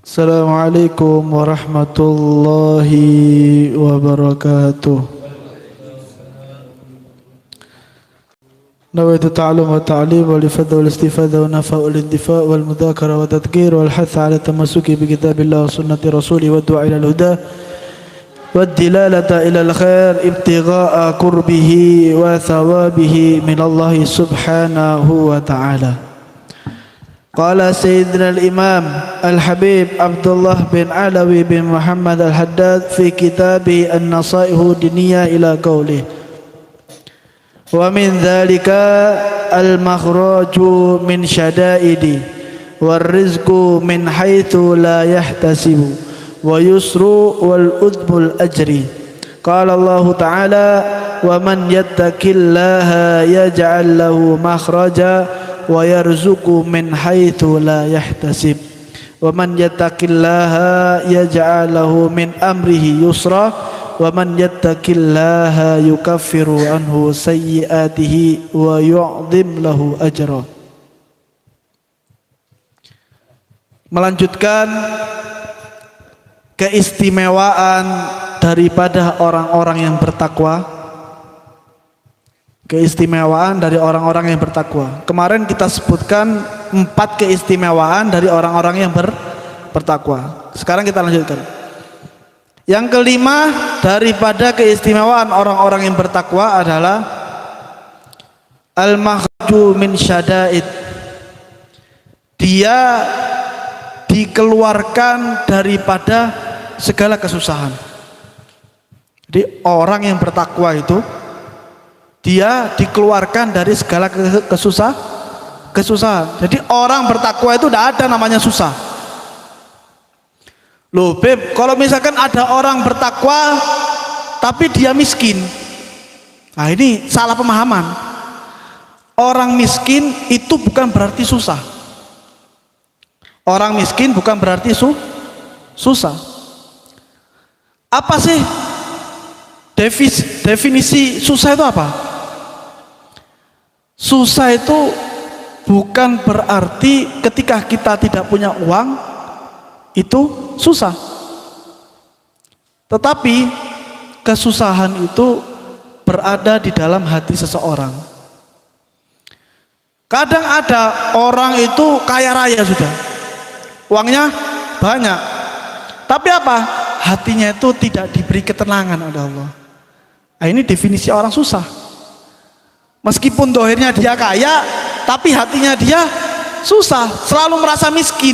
Assalamualaikum warahmatullahi wabarakatuh. نويت التعلم والتعليم والإفادة والاستفادة والنفع والاندفاع والمذاكرة والتذكير والحث على التمسك بكتاب الله وسنة رسوله والدعاء إلى الهدى والدلالة إلى الخير ابتغاء قربه وثوابه من الله سبحانه وتعالى. قال سيدنا الإمام الحبيب عبد الله بن علوي بن محمد الحداد في كتابه النصائح الدينية إلى قوله: ومن ذلك المخرج من شدائد والرزق من حيث لا يحتسب ويسر والأذب الأجر. قال الله تعالى: ومن يتق الله يجعل له مخرجا ويرزق من حيث لا يحتسب ومن يتق الله يجعل له من أمره يسرا ومن يتق الله يكفر عنه سيئاته ويعظم له أجرا. Melanjutkan keistimewaan daripada orang-orang yang bertakwa. Keistimewaan dari orang-orang yang bertakwa. Kemarin kita sebutkan 4 keistimewaan dari orang-orang yang bertakwa. Sekarang kita lanjutkan. Yang kelima daripada keistimewaan orang-orang yang bertakwa adalah al-makhraju min syada'id. Dia dikeluarkan daripada segala kesusahan. Jadi orang yang bertakwa itu dia dikeluarkan dari segala kesusahan. Jadi orang bertakwa itu tidak ada namanya susah. Loh Beb, kalau misalkan ada orang bertakwa tapi dia miskin, nah ini salah pemahaman. Orang miskin itu bukan berarti susah. Orang miskin bukan berarti susah. Apa sih definisi susah itu apa? Susah itu bukan berarti ketika kita tidak punya uang itu susah. Tetapi kesusahan itu berada di dalam hati seseorang. Kadang ada orang itu kaya raya sudah, uangnya banyak, tapi apa? Hatinya itu tidak diberi ketenangan oleh Allah. Nah, ini definisi orang susah. Meskipun dohirnya dia kaya, tapi hatinya dia susah, selalu merasa miskin.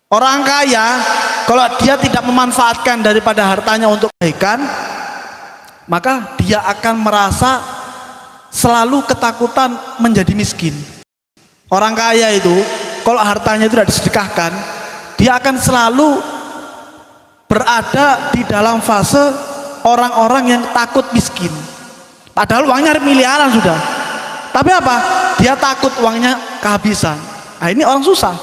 Orang kaya, kalau dia tidak memanfaatkan daripada hartanya untuk kebaikan, maka dia akan merasa selalu ketakutan menjadi miskin. Orang kaya itu, kalau hartanya itu tidak disedekahkan, dia akan selalu berada di dalam fase orang-orang yang takut miskin. Padahal uangnya miliaran sudah. Tapi apa? Dia takut uangnya kehabisan. Nah, ini orang susah.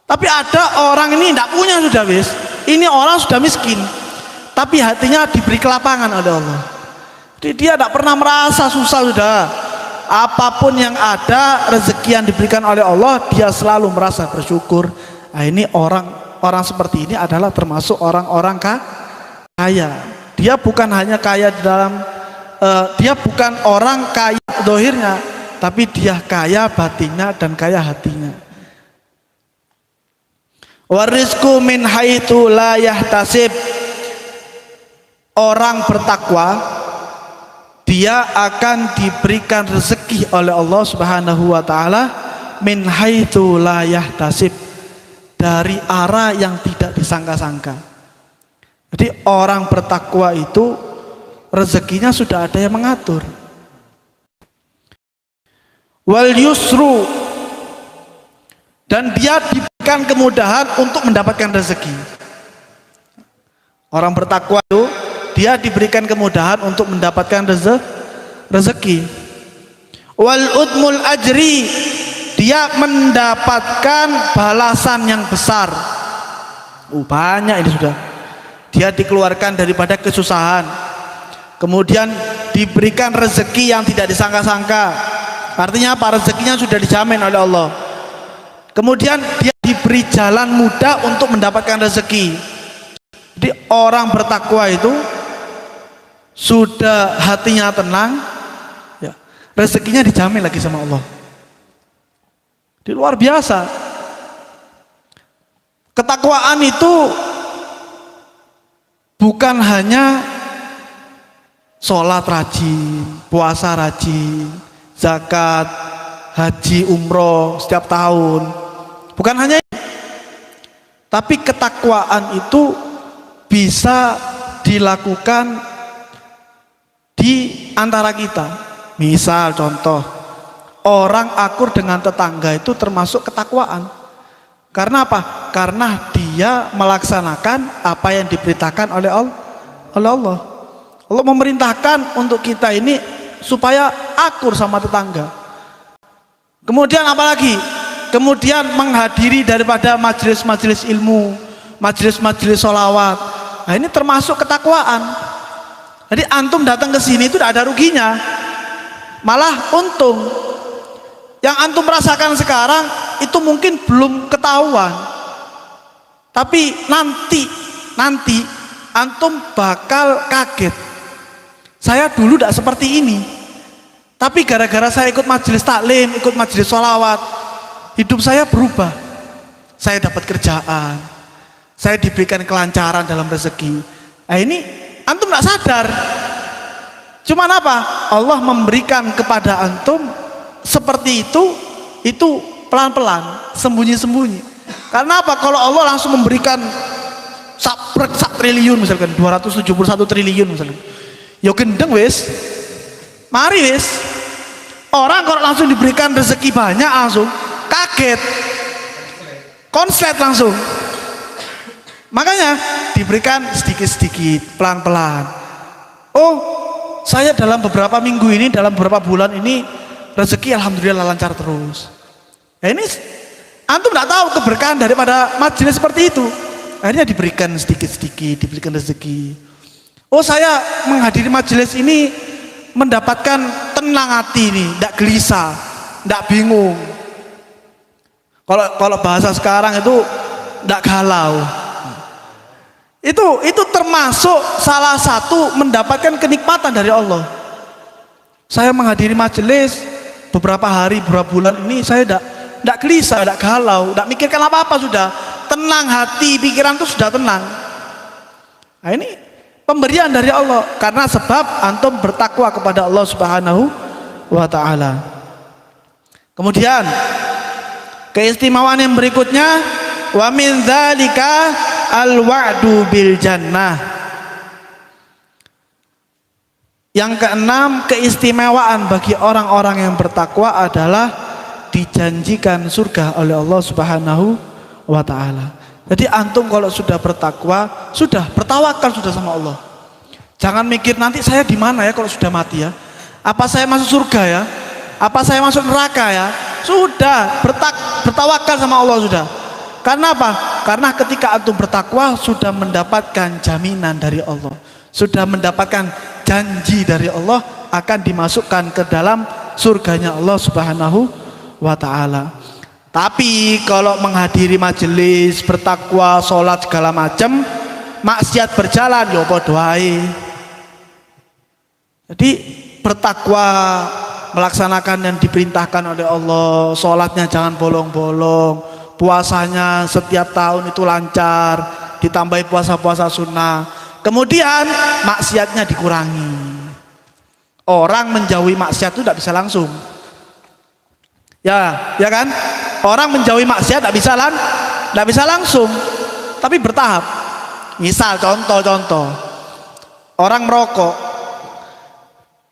Tapi ada orang ini tidak punya sudah wis. Ini orang sudah miskin, tapi hatinya diberi kelapangan oleh Allah. Jadi dia tidak pernah merasa susah sudah. Apapun yang ada, rezeki yang diberikan oleh Allah, dia selalu merasa bersyukur. Nah, ini orang seperti ini adalah termasuk orang-orang kaya. Dia bukan hanya kaya di dalam, dia bukan orang kaya dohirnya, tapi dia kaya batinnya dan kaya hatinya. Warizku min haitsu la yahtasib. Orang bertakwa dia akan diberikan rezeki oleh Allah Subhanahu wa taala min haitsu la yahtasib, dari arah yang tidak disangka-sangka. Jadi orang bertakwa itu rezekinya sudah ada yang mengatur. Wal yusru, dan dia diberikan kemudahan untuk mendapatkan rezeki. Orang bertakwa itu dia diberikan kemudahan untuk mendapatkan rezeki. Wal udmul ajri, dia mendapatkan balasan yang besar. Banyak ini sudah. Dia dikeluarkan daripada kesusahan, kemudian diberikan rezeki yang tidak disangka-sangka. Artinya apa? Rezekinya sudah dijamin oleh Allah. Kemudian dia diberi jalan mudah untuk mendapatkan rezeki. Jadi orang bertakwa itu sudah hatinya tenang, ya, rezekinya dijamin lagi sama Allah. Di luar biasa. Ketakwaan itu bukan hanya sholat rajin, puasa rajin, zakat, haji, umroh setiap tahun. Bukan hanya itu. Tapi ketakwaan itu bisa dilakukan di antara kita. Misal contoh, orang akur dengan tetangga itu termasuk ketakwaan. Karena apa? Karena dia melaksanakan apa yang diperintahkan oleh Allah. Allah memerintahkan untuk kita ini supaya akur sama tetangga. Kemudian apalagi? Kemudian menghadiri daripada majelis-majelis ilmu, majelis-majelis sholawat. Nah, ini termasuk ketakwaan. Jadi antum datang ke sini itu tidak ada ruginya, malah untung. Yang antum rasakan sekarang itu mungkin belum ketahuan, tapi nanti antum bakal kaget. Saya dulu tidak seperti ini, tapi gara-gara saya ikut majelis taklim, ikut majelis sholawat, hidup saya berubah. Saya dapat kerjaan, saya diberikan kelancaran dalam rezeki. Nah, ini antum tidak sadar. Cuman apa? Allah memberikan kepada antum seperti itu pelan-pelan, sembunyi-sembunyi. Karena apa? Kalau Allah langsung memberikan sak triliun misalkan, 271 triliun misalkan, ya gendeng wis, mari wis. Orang kalau langsung diberikan rezeki banyak langsung kaget, konslet langsung. Makanya diberikan sedikit-sedikit, pelan-pelan. Oh, saya dalam beberapa minggu ini, dalam beberapa bulan ini rezeki alhamdulillah lancar terus. Nah, ini antum tidak tahu keberkahan daripada majelis seperti itu. Akhirnya diberikan sedikit-sedikit, diberikan rezeki. Oh, saya menghadiri majelis ini mendapatkan tenang hati nih, tidak gelisah, tidak bingung. Kalau bahasa sekarang itu tidak galau. Itu termasuk salah satu mendapatkan kenikmatan dari Allah. Saya menghadiri majelis beberapa hari, beberapa bulan ini saya tidak gelisah, tidak galau, tidak mikirkan apa-apa, sudah tenang hati, pikiran itu sudah tenang. Nah, ini pemberian dari Allah karena sebab antum bertakwa kepada Allah Subhanahu wa taala. Kemudian keistimewaan yang berikutnya, wa min dzalika al-wa'du bil jannah. Yang keenam, keistimewaan bagi orang-orang yang bertakwa adalah dijanjikan surga oleh Allah Subhanahu wa taala. Jadi antum kalau sudah bertakwa, sudah bertawakal sudah sama Allah. Jangan mikir nanti saya di mana ya kalau sudah mati ya. Apa saya masuk surga ya? Apa saya masuk neraka ya? Sudah bertawakal sama Allah sudah. Karena apa? Karena ketika antum bertakwa sudah mendapatkan jaminan dari Allah, sudah mendapatkan janji dari Allah akan dimasukkan ke dalam surganya Allah Subhanahu wa taala. Tapi kalau menghadiri majelis, bertakwa, sholat segala macam, maksiat berjalan ya padha wae. Jadi bertakwa, melaksanakan yang diperintahkan oleh Allah, sholatnya jangan bolong-bolong, puasanya setiap tahun itu lancar, ditambahi puasa-puasa sunnah. Kemudian maksiatnya dikurangi. Orang menjauhi maksiat itu tidak bisa langsung. Ya kan? Orang menjauhi maksiat tidak bisa langsung, tapi bertahap. Misal contoh, orang merokok.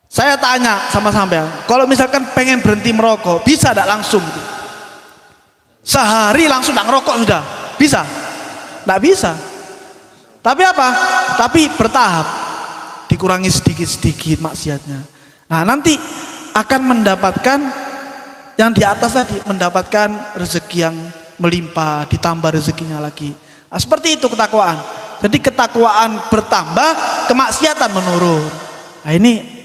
Saya tanya sama sampean, kalau misalkan pengen berhenti merokok, bisa tidak langsung? Sehari langsung tidak ngerokok sudah? Bisa? Tidak bisa. Tapi apa? Tapi bertahap, dikurangi sedikit-sedikit maksiatnya. Nah, nanti akan mendapatkan yang di atas tadi, mendapatkan rezeki yang melimpah, ditambah rezekinya lagi. Nah, seperti itu ketakwaan. Jadi ketakwaan bertambah, kemaksiatan menurun. Nah, ini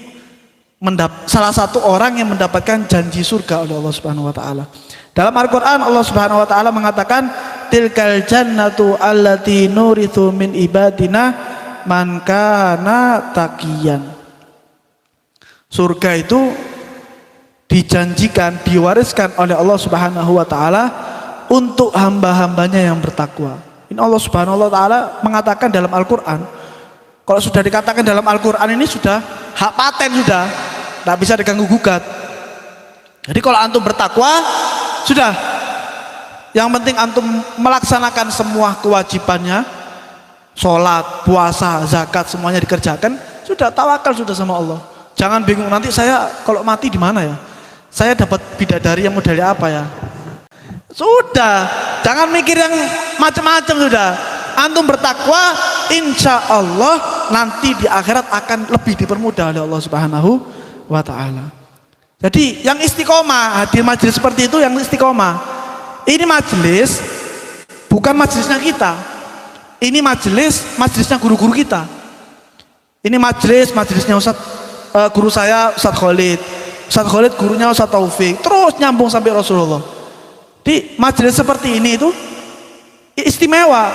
salah satu orang yang mendapatkan janji surga oleh Allah Subhanahu wa taala. Dalam Al-Qur'an Allah Subhanahu wa taala mengatakan tilkal jannatu allati nurithu min ibadina man kana taqiyan. Surga itu dijanjikan, diwariskan oleh Allah Subhanahu wa taala untuk hamba-hambanya yang bertakwa. Ini Allah Subhanahu wa taala mengatakan dalam Al-Qur'an. Kalau sudah dikatakan dalam Al-Qur'an ini sudah hak paten sudah, tidak bisa diganggu gugat. Jadi kalau antum bertakwa sudah, yang penting antum melaksanakan semua kewajibannya, sholat, puasa, zakat semuanya dikerjakan, sudah tawakal sudah sama Allah. Jangan bingung nanti saya kalau mati di mana ya? Saya dapat bidadari yang modelnya apa ya? Sudah, jangan mikir yang macam-macam sudah. Antum bertakwa, insya Allah nanti di akhirat akan lebih dipermudah oleh Allah Subhanahu wa taala. Jadi yang istiqomah, hadir majelis seperti itu yang istiqomah. Ini majelis bukan majelisnya kita. Ini majelisnya guru-guru kita. Ini majelisnya guru saya Ustaz Khalid. Ustaz Khalid gurunya Ustaz Taufik. Terus nyambung sampai Rasulullah. Di majelis seperti ini itu istimewa.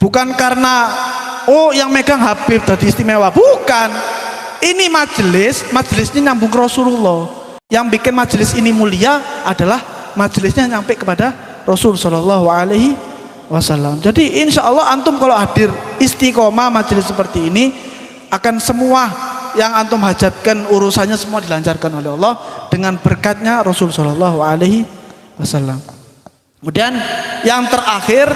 Bukan karena yang megang Habib tadi istimewa, bukan. Ini majelisnya nyambung ke Rasulullah. Yang bikin majelis ini mulia adalah majelisnya nyampe kepada Rasul Shallallahu Alaihi Wasallam. Jadi insya Allah antum kalau hadir istiqomah majelis seperti ini, akan semua yang antum hajatkan urusannya semua dilancarkan oleh Allah dengan berkatnya Rasul Shallallahu Alaihi Wasallam. Kemudian yang terakhir,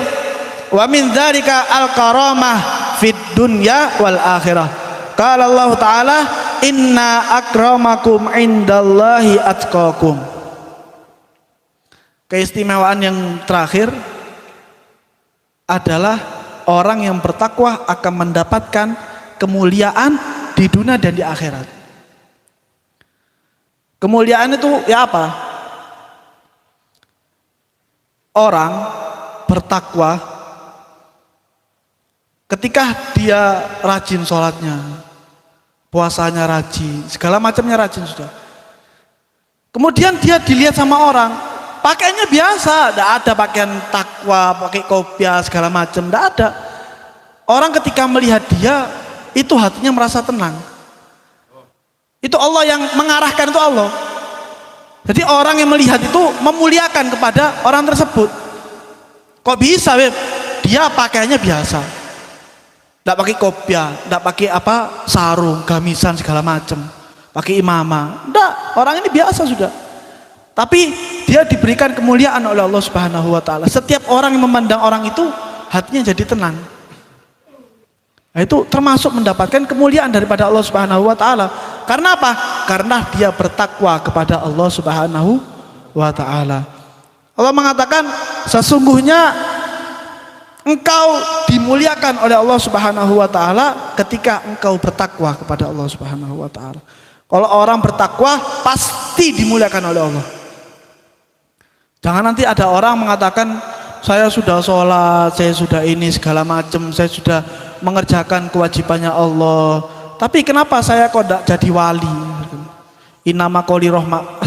wa min dzalika al-karamah fid dunya wal akhirah. Qala Allah Ta'ala inna akramakum indallahi atqakum. Keistimewaan yang terakhir adalah orang yang bertakwa akan mendapatkan kemuliaan di dunia dan di akhirat. Kemuliaan itu ya apa? Orang bertakwa ketika dia rajin sholatnya, puasanya rajin, segala macamnya rajin sudah. Kemudian dia dilihat sama orang, pakaiannya biasa, tidak ada pakaian takwa, pakai kopiah segala macam, tidak ada. Orang ketika melihat dia, itu hatinya merasa tenang. Itu Allah yang mengarahkan, itu Allah. Jadi orang yang melihat itu memuliakan kepada orang tersebut. Kok bisa, Beb? Dia pakaiannya biasa. Tidak pakai kopiah, tidak pakai sarung, gamisan segala macam, pakai imamah. Tidak, orang ini biasa sudah. Tapi dia diberikan kemuliaan oleh Allah Subhanahu wa taala. Setiap orang yang memandang orang itu hatinya jadi tenang. Nah, itu termasuk mendapatkan kemuliaan daripada Allah Subhanahu wa taala. Karena apa? Karena dia bertakwa kepada Allah Subhanahu wa taala. Allah mengatakan sesungguhnya engkau dimuliakan oleh Allah Subhanahu wa taala ketika engkau bertakwa kepada Allah Subhanahu wa taala. Kalau orang bertakwa pasti dimuliakan oleh Allah. Jangan nanti ada orang mengatakan saya sudah sholat, saya sudah ini segala macam, saya sudah mengerjakan kewajibannya Allah. Tapi kenapa saya kok tidak jadi wali? Inama qoli rohma.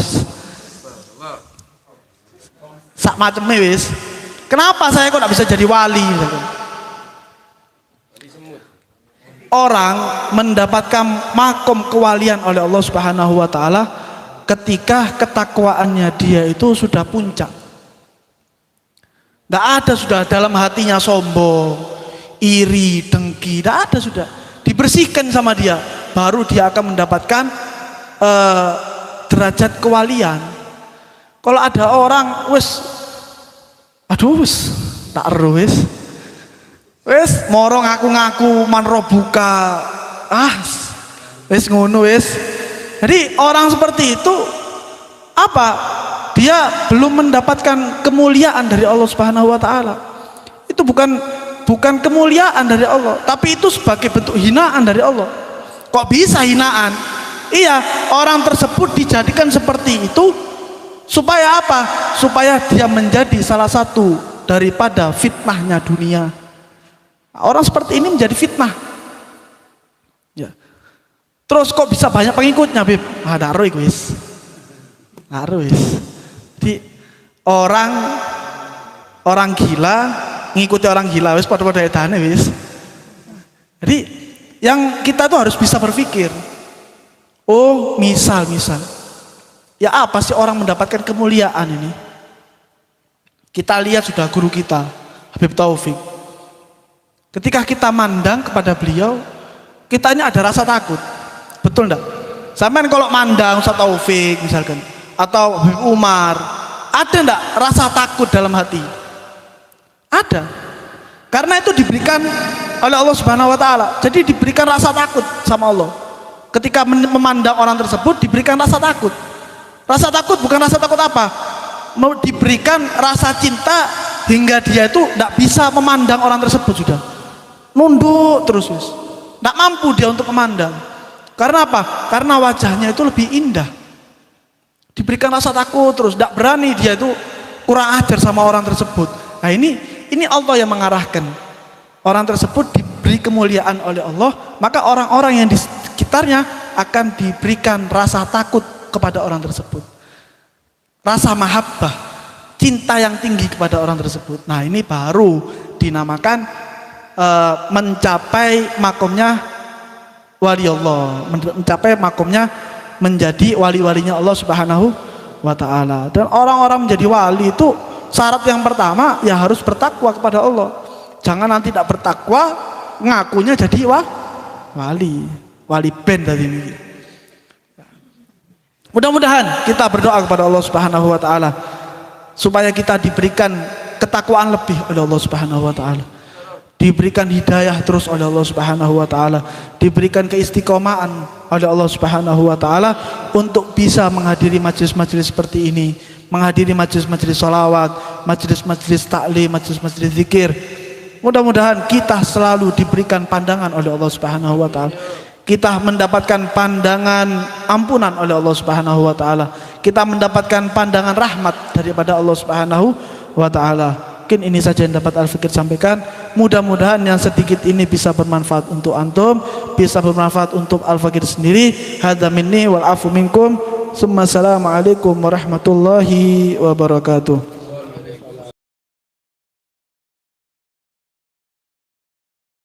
Sak macamnya wis. Kenapa saya kok tidak bisa jadi wali? Orang mendapatkan makom kewalian oleh Allah Subhanahu wa taala ketika ketakwaannya dia itu sudah puncak. Tidak ada sudah dalam hatinya sombong, iri, dengki, tidak ada sudah. Dibersihkan sama dia, baru dia akan mendapatkan derajat kewalian. Kalau ada orang tak ero wis moro ngaku-ngaku manro buka ngono wis. Jadi orang seperti itu dia belum mendapatkan kemuliaan dari Allah Subhanahu wa taala. Itu bukan kemuliaan dari Allah, tapi itu sebagai bentuk hinaan dari Allah. Kok bisa hinaan? Iya, orang tersebut dijadikan seperti itu supaya apa? Supaya dia menjadi salah satu daripada fitnahnya dunia. Orang seperti ini menjadi fitnah. Ya. Terus kok bisa banyak pengikutnya, Bib? Ada wis. Jadi orang gila ngikuti orang gila wis pada edane wis. Jadi yang kita tuh harus bisa berpikir. Oh, misal ya apa sih orang mendapatkan kemuliaan ini? Kita lihat sudah guru kita Habib Taufik. Ketika kita mandang kepada beliau, kitanya ada rasa takut. Betul enggak? Sampean kalau mandang Ustaz Taufik misalkan atau Habib Umar, ada enggak rasa takut dalam hati? Ada. Karena itu diberikan oleh Allah Subhanahu wa taala. Jadi diberikan rasa takut sama Allah. Ketika memandang orang tersebut diberikan rasa takut. Rasa takut bukan rasa takut apa? Diberikan rasa cinta hingga dia itu tidak bisa memandang orang tersebut sudah. Nunduk terus wis. Tidak mampu dia untuk memandang. Karena apa? Karena wajahnya itu lebih indah. Diberikan rasa takut terus, tidak berani dia itu kurang ajar sama orang tersebut. Nah ini Allah yang mengarahkan. Orang tersebut diberi kemuliaan oleh Allah, maka orang-orang yang di sekitarnya akan diberikan rasa takut kepada orang tersebut. Rasa mahabbah, cinta yang tinggi kepada orang tersebut. Nah ini baru dinamakan mencapai makomnya wali Allah, mencapai makomnya menjadi wali-walinya Allah Subhanahu wa taala. Dan orang-orang menjadi wali itu syarat yang pertama ya harus bertakwa kepada Allah. Jangan nanti tidak bertakwa ngakunya jadi wali ben tadi ini. Mudah-mudahan kita berdoa kepada Allah Subhanahu wa taala supaya kita diberikan ketakwaan lebih oleh Allah Subhanahu wa taala. Diberikan hidayah terus oleh Allah Subhanahu wa taala, diberikan keistiqomahan oleh Allah Subhanahu wa taala untuk bisa menghadiri majelis-majelis seperti ini, menghadiri majelis-majelis sholawat, majelis-majelis taklim, majelis-majelis zikir. Mudah-mudahan kita selalu diberikan pandangan oleh Allah Subhanahu wa taala. Kita mendapatkan pandangan ampunan oleh Allah Subhanahu wa taala. Kita mendapatkan pandangan rahmat daripada Allah Subhanahu wa taala. Mungkin ini saja yang dapat Al-Fikir sampaikan. Mudah-mudahan yang sedikit ini bisa bermanfaat untuk antum, bisa bermanfaat untuk Al-Fakir sendiri. Hadza minni wal afu minkum. Assalamualaikum warahmatullahi wabarakatuh.